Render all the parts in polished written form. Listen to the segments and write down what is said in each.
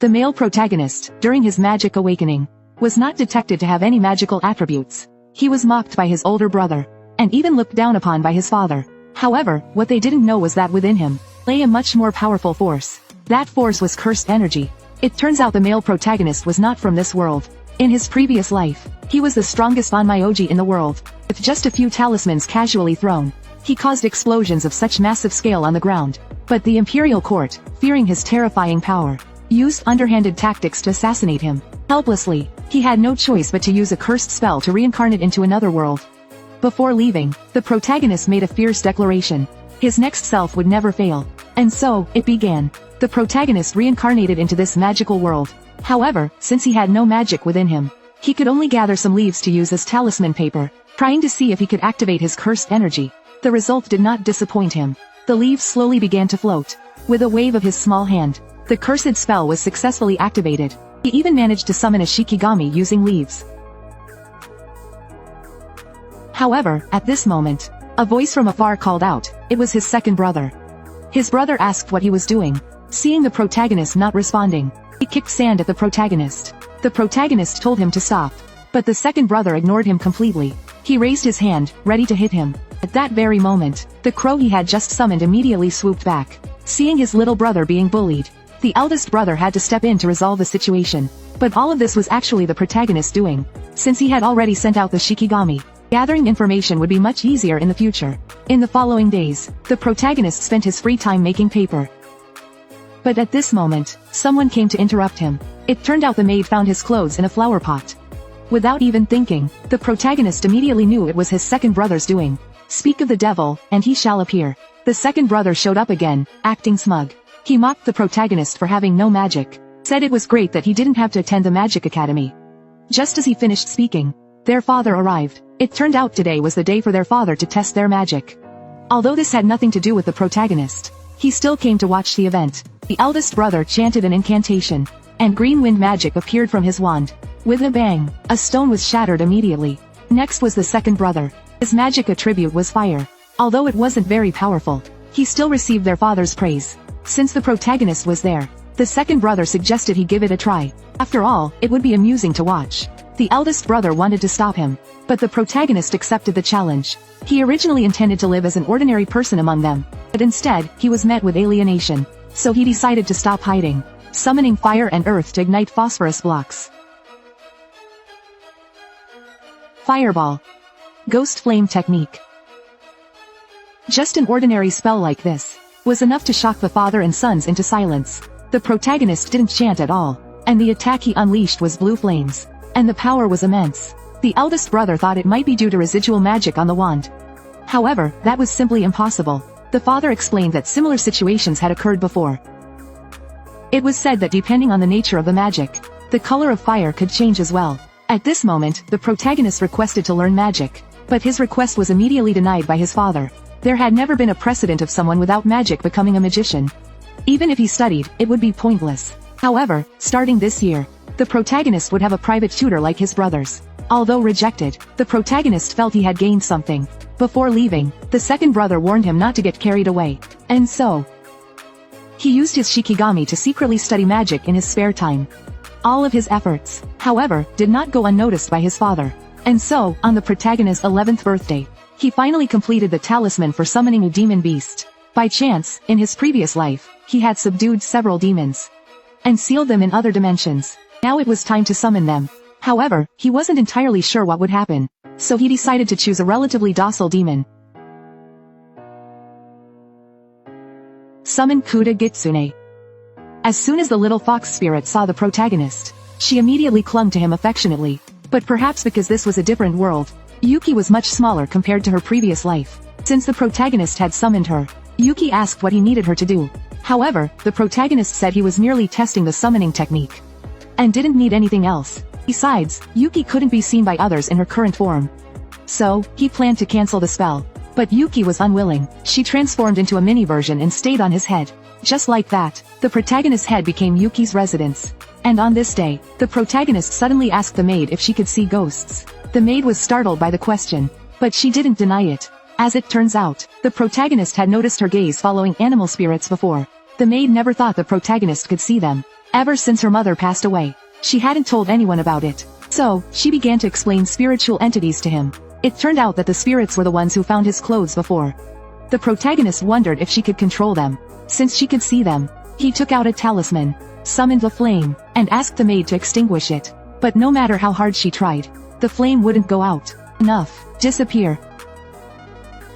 The male protagonist, during his magic awakening, was not detected to have any magical attributes. He was mocked by his older brother, and even looked down upon by his father. However, what they didn't know was that within him lay a much more powerful force. That force was cursed energy. It turns out the male protagonist was not from this world. In his previous life, he was the strongest onmyoji in the world. With just a few talismans casually thrown, he caused explosions of such massive scale on the ground. But the imperial court, fearing his terrifying power, used underhanded tactics to assassinate him. Helplessly, he had no choice but to use a cursed spell to reincarnate into another world. Before leaving, the protagonist made a fierce declaration. His next self would never fail. And so, it began. The protagonist reincarnated into this magical world. However, since he had no magic within him, he could only gather some leaves to use as talisman paper, trying to see if he could activate his cursed energy. The result did not disappoint him. The leaves slowly began to float. With a wave of his small hand, the cursed spell was successfully activated. He even managed to summon a Shikigami using leaves. However, at this moment, a voice from afar called out. It was his second brother. His brother asked what he was doing. Seeing the protagonist not responding, he kicked sand at the protagonist. The protagonist told him to stop, but the second brother ignored him completely. He raised his hand, ready to hit him. At that very moment, the crow he had just summoned immediately swooped back. Seeing his little brother being bullied, the eldest brother had to step in to resolve the situation. But all of this was actually the protagonist doing, since he had already sent out the Shikigami. Gathering information would be much easier in the future. In the following days, the protagonist spent his free time making paper. But at this moment, someone came to interrupt him. It turned out the maid found his clothes in a flower pot. Without even thinking, the protagonist immediately knew it was his second brother's doing. Speak of the devil, and he shall appear. The second brother showed up again, acting smug. He mocked the protagonist for having no magic, said it was great that he didn't have to attend the magic academy. Just as he finished speaking, their father arrived. It turned out today was the day for their father to test their magic. Although this had nothing to do with the protagonist, he still came to watch the event. The eldest brother chanted an incantation, and green wind magic appeared from his wand. With a bang, a stone was shattered immediately. Next was the second brother. His magic attribute was fire. Although it wasn't very powerful, he still received their father's praise. Since the protagonist was there, the second brother suggested he give it a try. After all, it would be amusing to watch. The eldest brother wanted to stop him, but the protagonist accepted the challenge. He originally intended to live as an ordinary person among them, but instead, he was met with alienation. So he decided to stop hiding, summoning fire and earth to ignite phosphorus blocks. Fireball. Ghost flame technique. Just an ordinary spell like this was enough to shock the father and sons into silence. The protagonist didn't chant at all, and the attack he unleashed was blue flames, and the power was immense. The eldest brother thought it might be due to residual magic on the wand. However, that was simply impossible. The father explained that similar situations had occurred before. It was said that depending on the nature of the magic, the color of fire could change as well. At this moment, the protagonist requested to learn magic, but his request was immediately denied by his father. There had never been a precedent of someone without magic becoming a magician. Even if he studied, it would be pointless. However, starting this year, the protagonist would have a private tutor like his brothers. Although rejected, the protagonist felt he had gained something. Before leaving, the second brother warned him not to get carried away. And so, he used his Shikigami to secretly study magic in his spare time. All of his efforts, however, did not go unnoticed by his father. And so, on the protagonist's 11th birthday, he finally completed the talisman for summoning a demon beast. By chance, in his previous life, he had subdued several demons and sealed them in other dimensions. Now it was time to summon them. However, he wasn't entirely sure what would happen, so he decided to choose a relatively docile demon. Summon Kuda Gitsune. As soon as the little fox spirit saw the protagonist, she immediately clung to him affectionately. But perhaps because this was a different world, Yuki was much smaller compared to her previous life. Since the protagonist had summoned her, Yuki asked what he needed her to do. However, the protagonist said he was merely testing the summoning technique, and didn't need anything else. Besides, Yuki couldn't be seen by others in her current form. So, he planned to cancel the spell. But Yuki was unwilling. She transformed into a mini version and stayed on his head. Just like that, the protagonist's head became Yuki's residence. And on this day, the protagonist suddenly asked the maid if she could see ghosts. The maid was startled by the question, but she didn't deny it. As it turns out, the protagonist had noticed her gaze following animal spirits before. The maid never thought the protagonist could see them. Ever since her mother passed away, she hadn't told anyone about it. So, she began to explain spiritual entities to him. It turned out that the spirits were the ones who found his clothes before. The protagonist wondered if she could control them. Since she could see them, he took out a talisman, summoned the flame, and asked the maid to extinguish it. But no matter how hard she tried, the flame wouldn't go out. Enough. Disappear.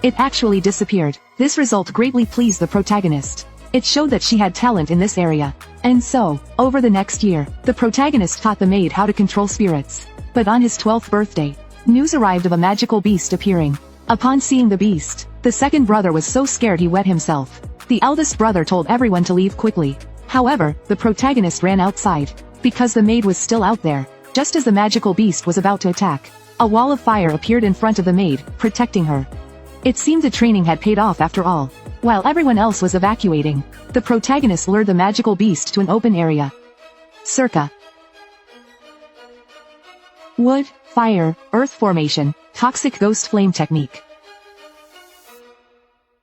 It actually disappeared. This result greatly pleased the protagonist. It showed that she had talent in this area. And so, over the next year, the protagonist taught the maid how to control spirits. But on his 12th birthday, news arrived of a magical beast appearing. Upon seeing the beast, the second brother was so scared he wet himself. The eldest brother told everyone to leave quickly. However, the protagonist ran outside, because the maid was still out there. Just as the magical beast was about to attack, a wall of fire appeared in front of the maid, protecting her. It seemed the training had paid off after all. While everyone else was evacuating, the protagonist lured the magical beast to an open area. Circa. Wood, fire, earth formation, toxic ghost flame technique.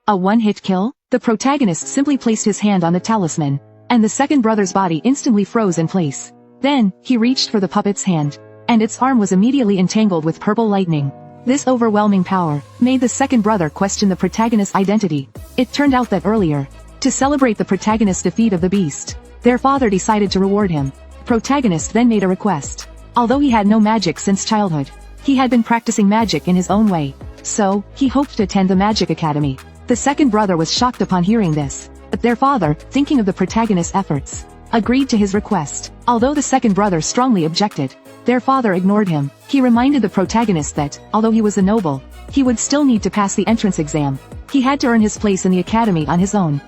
A one-hit kill? The protagonist simply placed his hand on the talisman, and the second brother's body instantly froze in place. Then, he reached for the puppet's hand, and its arm was immediately entangled with purple lightning. This overwhelming power made the second brother question the protagonist's identity. It turned out that earlier, to celebrate the protagonist's defeat of the beast, their father decided to reward him. The protagonist then made a request. Although he had no magic since childhood, he had been practicing magic in his own way. So, he hoped to attend the magic academy. The second brother was shocked upon hearing this, but their father, thinking of the protagonist's efforts, agreed to his request. Although the second brother strongly objected, their father ignored him. He reminded the protagonist that, although he was a noble, he would still need to pass the entrance exam. He had to earn his place in the academy on his own.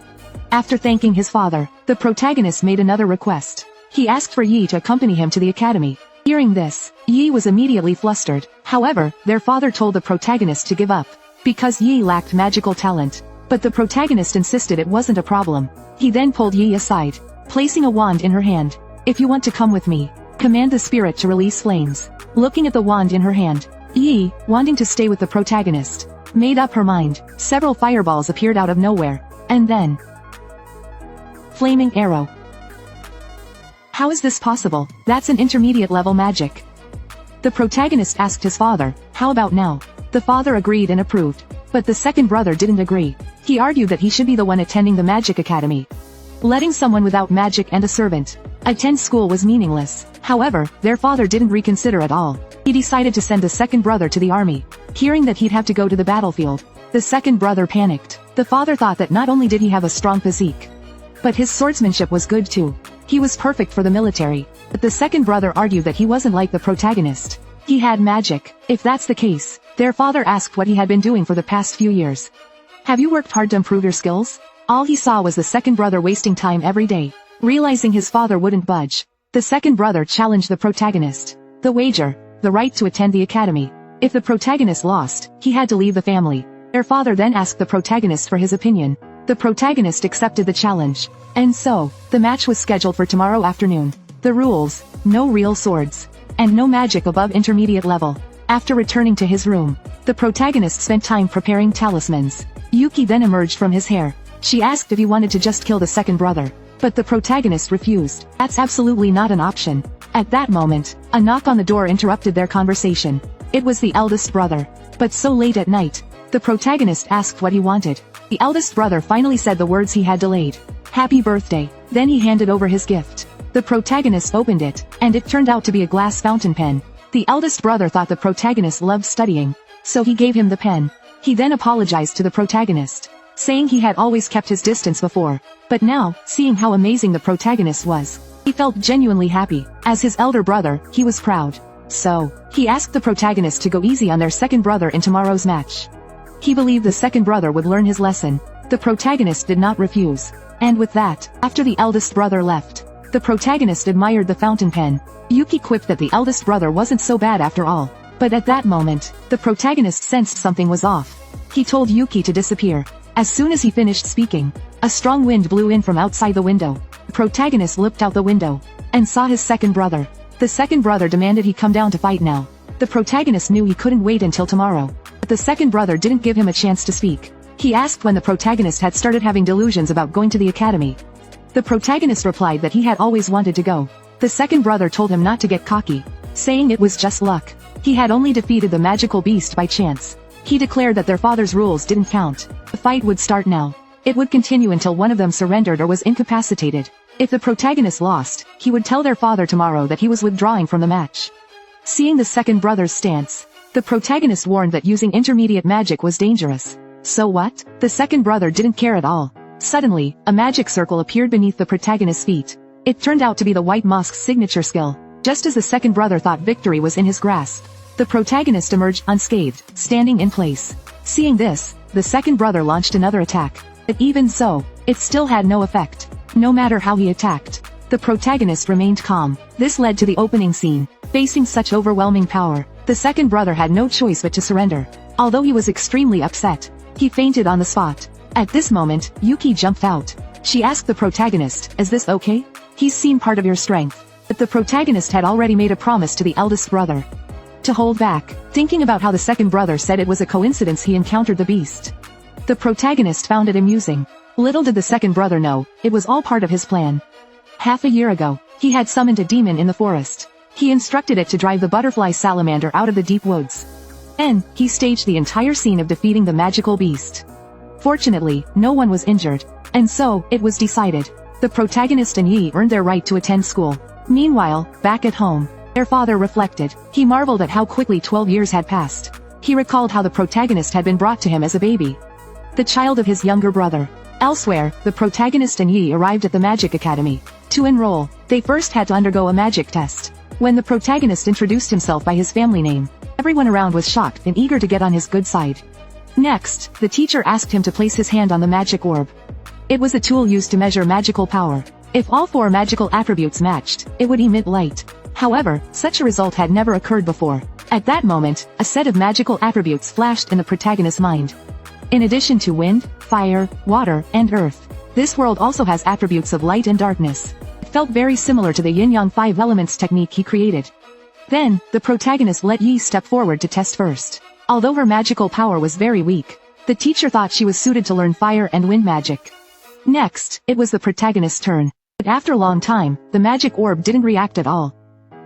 After thanking his father, the protagonist made another request. He asked for Yi to accompany him to the academy. Hearing this, Yi was immediately flustered. However, their father told the protagonist to give up, because Yi lacked magical talent. But the protagonist insisted it wasn't a problem. He then pulled Yi aside, placing a wand in her hand. If you want to come with me, command the spirit to release flames. Looking at the wand in her hand, Yi, wanting to stay with the protagonist, made up her mind. Several fireballs appeared out of nowhere, and then... Flaming arrow. How is this possible? That's an intermediate level magic. The protagonist asked his father, how about now? The father agreed and approved, but the second brother didn't agree. He argued that he should be the one attending the magic academy. Letting someone without magic and a servant attend school was meaningless. However, their father didn't reconsider at all. He decided to send the second brother to the army. Hearing that he'd have to go to the battlefield, the second brother panicked. The father thought that not only did he have a strong physique, but his swordsmanship was good too. He was perfect for the military. But the second brother argued that he wasn't like the protagonist. He had magic. If that's the case, their father asked what he had been doing for the past few years. Have you worked hard to improve your skills? All he saw was the second brother wasting time every day. Realizing his father wouldn't budge, the second brother challenged the protagonist. The wager, the right to attend the academy. If the protagonist lost, he had to leave the family. Their father then asked the protagonist for his opinion. The protagonist accepted the challenge. And so, the match was scheduled for tomorrow afternoon. The rules: no real swords, and no magic above intermediate level. After returning to his room, the protagonist spent time preparing talismans. Yuki then emerged from his hair. She asked if he wanted to just kill the second brother, but the protagonist refused. That's absolutely not an option. At that moment, a knock on the door interrupted their conversation. It was the eldest brother. But so late at night, the protagonist asked what he wanted. The eldest brother finally said the words he had delayed. Happy birthday. Then he handed over his gift. The protagonist opened it, and it turned out to be a glass fountain pen. The eldest brother thought the protagonist loved studying, so he gave him the pen. He then apologized to the protagonist, saying he had always kept his distance before. But now, seeing how amazing the protagonist was, he felt genuinely happy. As his elder brother, he was proud. So, he asked the protagonist to go easy on their second brother in tomorrow's match. He believed the second brother would learn his lesson. The protagonist did not refuse. And with that, after the eldest brother left, the protagonist admired the fountain pen. Yuki quipped that the eldest brother wasn't so bad after all. But at that moment, the protagonist sensed something was off. He told Yuki to disappear. As soon as he finished speaking, a strong wind blew in from outside the window. The protagonist looked out the window, and saw his second brother. The second brother demanded he come down to fight now. The protagonist knew he couldn't wait until tomorrow. But the second brother didn't give him a chance to speak. He asked when the protagonist had started having delusions about going to the academy. The protagonist replied that he had always wanted to go. The second brother told him not to get cocky, saying it was just luck. He had only defeated the magical beast by chance. He declared that their father's rules didn't count. The fight would start now. It would continue until one of them surrendered or was incapacitated. If the protagonist lost, he would tell their father tomorrow that he was withdrawing from the match. Seeing the second brother's stance, the protagonist warned that using intermediate magic was dangerous. So what? The second brother didn't care at all. Suddenly, a magic circle appeared beneath the protagonist's feet. It turned out to be the White Mosk's signature skill. Just as the second brother thought victory was in his grasp, the protagonist emerged unscathed, standing in place. Seeing this, the second brother launched another attack. But even so, it still had no effect. No matter how he attacked, the protagonist remained calm. This led to the opening scene. Facing such overwhelming power, the second brother had no choice but to surrender. Although he was extremely upset, he fainted on the spot. At this moment, Yuki jumped out. She asked the protagonist, "Is this okay? He's seen part of your strength." But the protagonist had already made a promise to the eldest brother to hold back, thinking about how the second brother said it was a coincidence he encountered the beast. The protagonist found it amusing. Little did the second brother know, it was all part of his plan. Half a year ago, he had summoned a demon in the forest. He instructed it to drive the butterfly salamander out of the deep woods. And he staged the entire scene of defeating the magical beast. Fortunately, no one was injured. And so, it was decided. The protagonist and Yi earned their right to attend school. Meanwhile, back at home, their father reflected. He marveled at how quickly 12 years had passed. He recalled how the protagonist had been brought to him as a baby, the child of his younger brother. Elsewhere, the protagonist and Yi arrived at the Magic Academy. To enroll, they first had to undergo a magic test. When the protagonist introduced himself by his family name, everyone around was shocked and eager to get on his good side. Next, the teacher asked him to place his hand on the magic orb. It was a tool used to measure magical power. If all 4 magical attributes matched, it would emit light. However, such a result had never occurred before. At that moment, a set of magical attributes flashed in the protagonist's mind. In addition to wind, fire, water, and earth, this world also has attributes of light and darkness. It felt very similar to the yin-yang 5 elements technique he created. Then, the protagonist let Yi step forward to test first. Although her magical power was very weak, the teacher thought she was suited to learn fire and wind magic. Next, it was the protagonist's turn. But after a long time, the magic orb didn't react at all.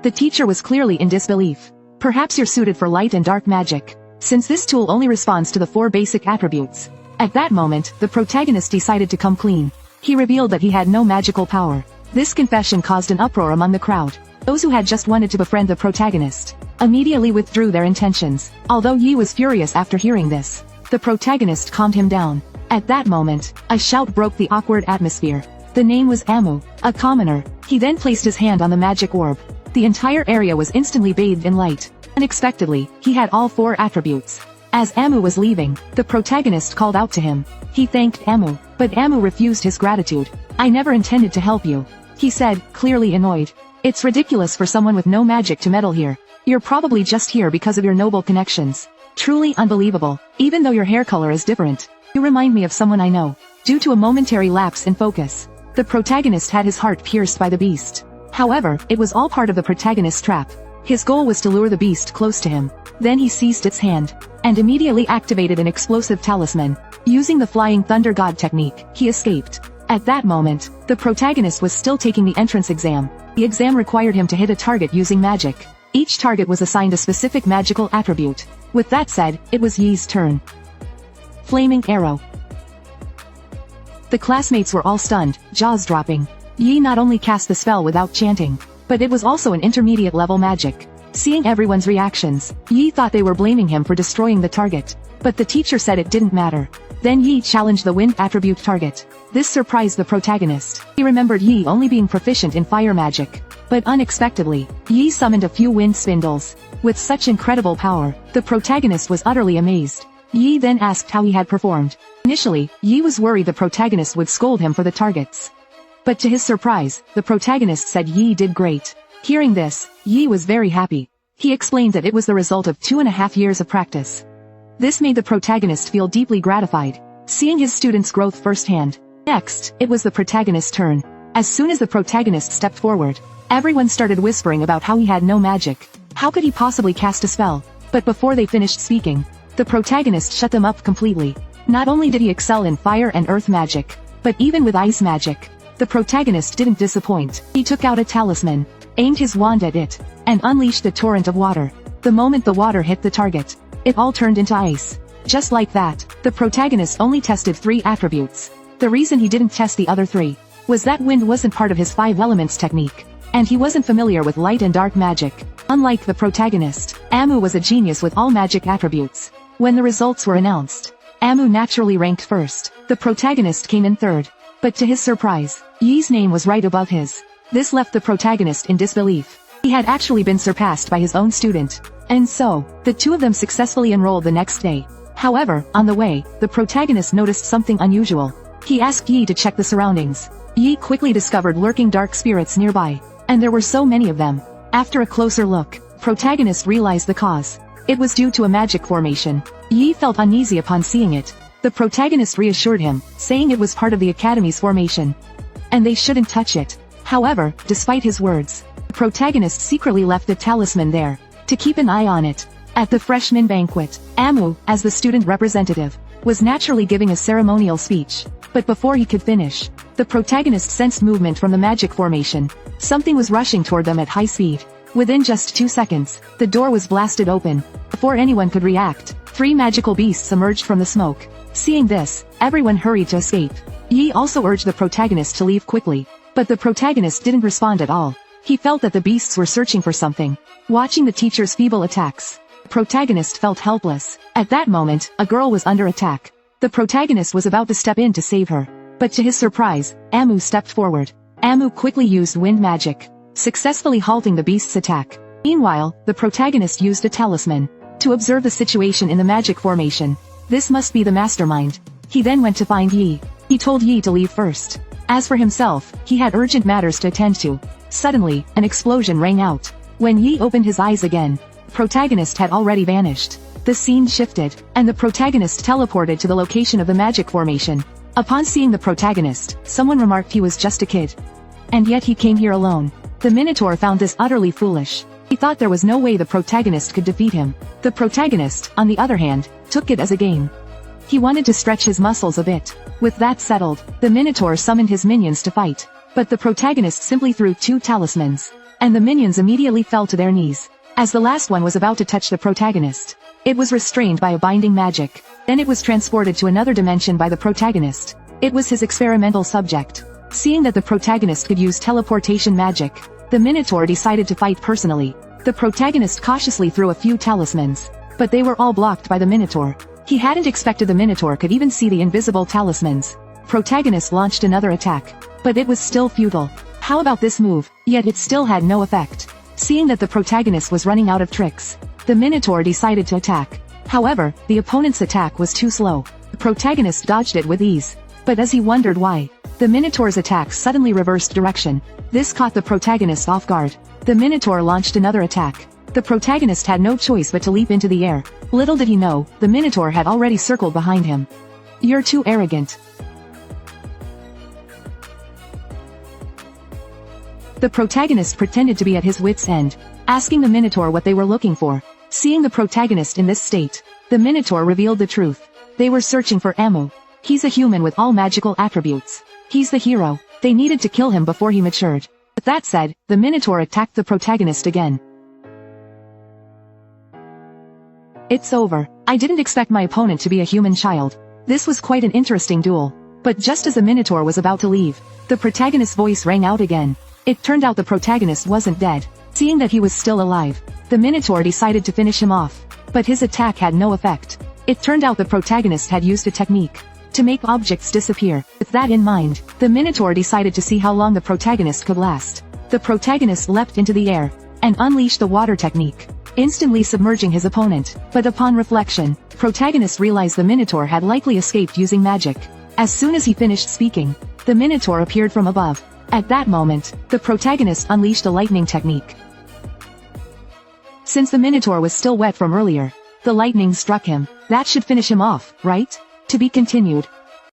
The teacher was clearly in disbelief. Perhaps you're suited for light and dark magic, since this tool only responds to the 4 basic attributes. At that moment, the protagonist decided to come clean. He revealed that he had no magical power. This confession caused an uproar among the crowd. Those who had just wanted to befriend the protagonist immediately withdrew their intentions. Although Yi was furious after hearing this, the protagonist calmed him down. At that moment, a shout broke the awkward atmosphere. The name was Amu, a commoner. He then placed his hand on the magic orb. The entire area was instantly bathed in light. Unexpectedly, he had all 4 attributes. As Amu was leaving, the protagonist called out to him. He thanked Amu, but Amu refused his gratitude. "I never intended to help you," he said, clearly annoyed. "It's ridiculous for someone with no magic to meddle here. You're probably just here because of your noble connections. Truly unbelievable. Even though your hair color is different, you remind me of someone I know." Due to a momentary lapse in focus, the protagonist had his heart pierced by the beast. However, it was all part of the protagonist's trap. His goal was to lure the beast close to him. Then he seized its hand, and immediately activated an explosive talisman. Using the Flying Thunder God technique, he escaped. At that moment, the protagonist was still taking the entrance exam. The exam required him to hit a target using magic. Each target was assigned a specific magical attribute. With that said, it was Yi's turn. Flaming Arrow. The classmates were all stunned, jaws dropping. Yi not only cast the spell without chanting, but it was also an intermediate level magic. Seeing everyone's reactions, Yi thought they were blaming him for destroying the target. But the teacher said it didn't matter. Then Yi challenged the wind attribute target. This surprised the protagonist. He remembered Yi only being proficient in fire magic. But unexpectedly, Yi summoned a few wind spindles. With such incredible power, the protagonist was utterly amazed. Yi then asked how he had performed. Initially, Yi was worried the protagonist would scold him for the targets. But to his surprise, the protagonist said Yi did great. Hearing this, Yi was very happy. He explained that it was the result of 2.5 years of practice. This made the protagonist feel deeply gratified, seeing his students' growth firsthand. Next, it was the protagonist's turn. As soon as the protagonist stepped forward, everyone started whispering about how he had no magic. How could he possibly cast a spell? But before they finished speaking, the protagonist shut them up completely. Not only did he excel in fire and earth magic, but even with ice magic. The protagonist didn't disappoint. He took out a talisman, aimed his wand at it, and unleashed a torrent of water. The moment the water hit the target, it all turned into ice. Just like that, the protagonist only tested 3 attributes. The reason he didn't test the other 3 was that wind wasn't part of his 5 elements technique, and he wasn't familiar with light and dark magic. Unlike the protagonist, Amu was a genius with all magic attributes. When the results were announced, Amu naturally ranked first. The protagonist came in third. But to his surprise, Yi's name was right above his. This left the protagonist in disbelief. He had actually been surpassed by his own student. And so, the two of them successfully enrolled the next day. However, on the way, the protagonist noticed something unusual. He asked Yi to check the surroundings. Yi quickly discovered lurking dark spirits nearby, and there were so many of them. After a closer look, protagonist realized the cause. It was due to a magic formation. Yi felt uneasy upon seeing it. The protagonist reassured him, saying it was part of the academy's formation, and they shouldn't touch it. However, despite his words, the protagonist secretly left the talisman there, to keep an eye on it. At the freshman banquet, Amu, as the student representative, was naturally giving a ceremonial speech. But before he could finish, the protagonist sensed movement from the magic formation. Something was rushing toward them at high speed. Within just 2 seconds, the door was blasted open. Before anyone could react, 3 magical beasts emerged from the smoke. Seeing this, everyone hurried to escape. Yi also urged the protagonist to leave quickly, but the protagonist didn't respond at all. He felt that the beasts were searching for something. Watching the teacher's feeble attacks, the protagonist felt helpless. At that moment, a girl was under attack. The protagonist was about to step in to save her. But to his surprise, Amu stepped forward. Amu quickly used wind magic, successfully halting the beast's attack. Meanwhile, the protagonist used a talisman to observe the situation in the magic formation. This must be the mastermind. He then went to find Yi. He told Yi to leave first. As for himself, he had urgent matters to attend to. Suddenly, an explosion rang out. When Yi opened his eyes again, the protagonist had already vanished. The scene shifted, and the protagonist teleported to the location of the magic formation. Upon seeing the protagonist, someone remarked he was just a kid. And yet he came here alone. The Minotaur found this utterly foolish. He thought there was no way the protagonist could defeat him. The protagonist, on the other hand, took it as a game. He wanted to stretch his muscles a bit. With that settled, the Minotaur summoned his minions to fight. But the protagonist simply threw 2 talismans, and the minions immediately fell to their knees. As the last one was about to touch the protagonist, it was restrained by a binding magic. Then it was transported to another dimension by the protagonist. It was his experimental subject. Seeing that the protagonist could use teleportation magic, the Minotaur decided to fight personally. The protagonist cautiously threw a few talismans, but they were all blocked by the Minotaur. He hadn't expected the Minotaur could even see the invisible talismans. Protagonist launched another attack, but it was still futile. How about this move? Yet it still had no effect. Seeing that the protagonist was running out of tricks, the Minotaur decided to attack. However, the opponent's attack was too slow. The protagonist dodged it with ease. But as he wondered why, the Minotaur's attack suddenly reversed direction. This caught the protagonist off guard. The Minotaur launched another attack. The protagonist had no choice but to leap into the air. Little did he know, the Minotaur had already circled behind him. "You're too arrogant." The protagonist pretended to be at his wit's end, asking the Minotaur what they were looking for. Seeing the protagonist in this state, the Minotaur revealed the truth. They were searching for Amu. He's a human with all magical attributes. He's the hero. They needed to kill him before he matured. With that said, the Minotaur attacked the protagonist again. "It's over. I didn't expect my opponent to be a human child." This was quite an interesting duel. But just as the Minotaur was about to leave, the protagonist's voice rang out again. It turned out the protagonist wasn't dead. Seeing that he was still alive, the Minotaur decided to finish him off. But his attack had no effect. It turned out the protagonist had used a technique to make objects disappear. With that in mind, the Minotaur decided to see how long the protagonist could last. The protagonist leapt into the air and unleashed the water technique, instantly submerging his opponent. But upon reflection, protagonist realized the Minotaur had likely escaped using magic. As soon as he finished speaking, the Minotaur appeared from above. At that moment, the protagonist unleashed a lightning technique. Since the Minotaur was still wet from earlier, the lightning struck him. That should finish him off, right? To be continued.